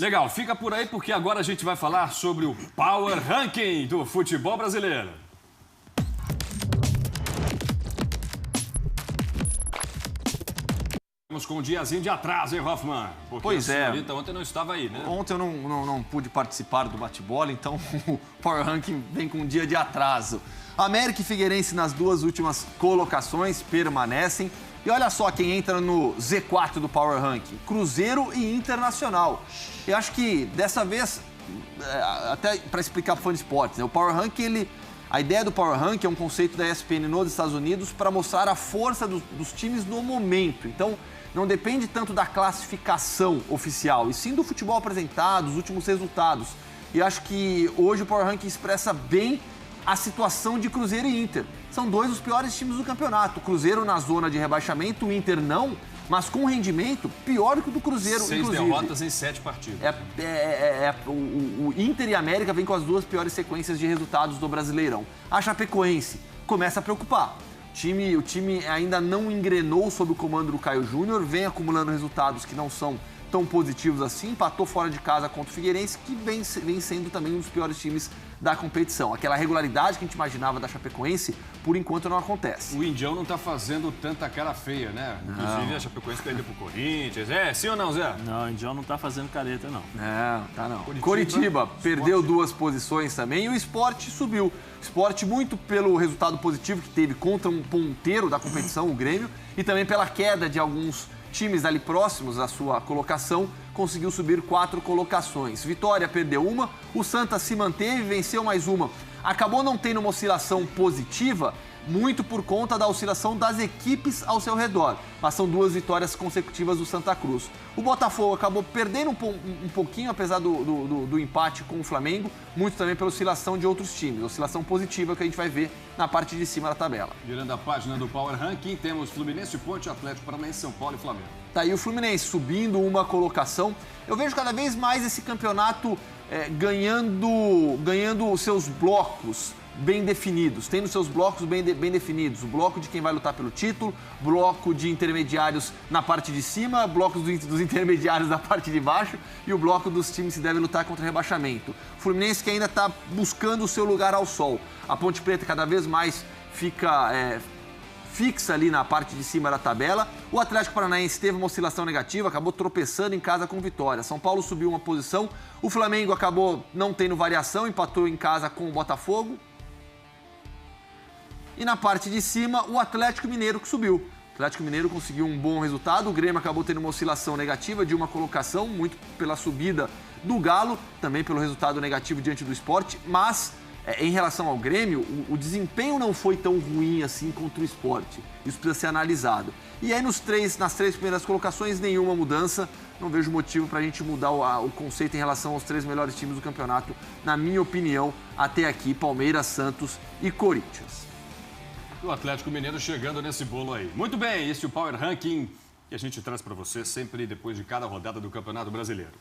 Legal, fica por aí porque agora a gente vai falar sobre o Power Ranking do futebol brasileiro. Estamos com um diazinho de atraso, hein, Hoffman? Porque Pois é. Ontem não estava aí, né? Ontem eu não pude participar do bate-bola, então o Power Ranking vem com um dia de atraso. América e Figueirense nas duas últimas colocações permanecem. E olha só quem entra no Z4 do Power Ranking: Cruzeiro e Internacional. Eu acho que dessa vez, até para explicar para o fã de esportes, né, o Power Ranking, a ideia do Power Ranking é um conceito da ESPN nos Estados Unidos para mostrar a força dos times no momento. Então, não depende tanto da classificação oficial, e sim do futebol apresentado, dos últimos resultados. E acho que hoje o Power Ranking expressa bem a situação de Cruzeiro e Inter. São dois dos piores times do campeonato. O Cruzeiro na zona de rebaixamento, o Inter não, mas com um rendimento pior que o do Cruzeiro, 6 inclusive. derrotas em 7 partidas. O Inter e a América vêm com as duas piores sequências de resultados do Brasileirão. A Chapecoense começa a preocupar. O time ainda não engrenou sob o comando do Caio Júnior, vem acumulando resultados que não são tão positivos assim, empatou fora de casa contra o Figueirense, que vem sendo também um dos piores times da competição. Aquela regularidade que a gente imaginava da Chapecoense, por enquanto não acontece. O Indião não está fazendo tanta cara feia, né? Não. Inclusive a Chapecoense perdeu pro Corinthians. É, sim ou não, Zé? Não, o Indião não tá fazendo careta, não. Não, tá não. Coritiba perdeu duas posições também e o Sport subiu. Sport muito pelo resultado positivo que teve contra um ponteiro da competição, o Grêmio, e também pela queda de alguns times ali próximos à sua colocação, conseguiu subir 4 colocações. Vitória perdeu uma, o Santa se manteve, venceu mais uma. Acabou não tendo uma oscilação positiva, muito por conta da oscilação das equipes ao seu redor. Mas são 2 vitórias consecutivas do Santa Cruz. O Botafogo acabou perdendo um pouquinho, apesar do empate com o Flamengo, muito também pela oscilação de outros times. Oscilação positiva que a gente vai ver na parte de cima da tabela. Virando a página do Power Ranking, temos Fluminense, Ponte, Atlético Paranaense, São Paulo e Flamengo. Tá aí o Fluminense subindo uma colocação. Eu vejo cada vez mais esse campeonato ganhando os seus blocos bem definidos, tendo seus blocos bem definidos. O bloco de quem vai lutar pelo título, bloco de intermediários na parte de cima, blocos dos intermediários na parte de baixo e o bloco dos times que devem lutar contra o rebaixamento. O Fluminense que ainda está buscando o seu lugar ao sol. A Ponte Preta cada vez mais fica fixa ali na parte de cima da tabela. O Atlético Paranaense teve uma oscilação negativa, acabou tropeçando em casa com vitória. São Paulo subiu uma posição. O Flamengo acabou não tendo variação, empatou em casa com o Botafogo. E na parte de cima, o Atlético Mineiro que subiu. O Atlético Mineiro conseguiu um bom resultado. O Grêmio acabou tendo uma oscilação negativa de uma colocação, muito pela subida do Galo, também pelo resultado negativo diante do Sport. Mas, em relação ao Grêmio, o desempenho não foi tão ruim assim contra o Sport. Isso precisa ser analisado. E aí, nas 3 primeiras colocações, nenhuma mudança. Não vejo motivo para a gente mudar o conceito em relação aos 3 melhores times do campeonato. Na minha opinião, até aqui, Palmeiras, Santos e Corinthians. O Atlético Mineiro chegando nesse bolo aí. Muito bem, esse é o Power Ranking que a gente traz para você sempre depois de cada rodada do Campeonato Brasileiro.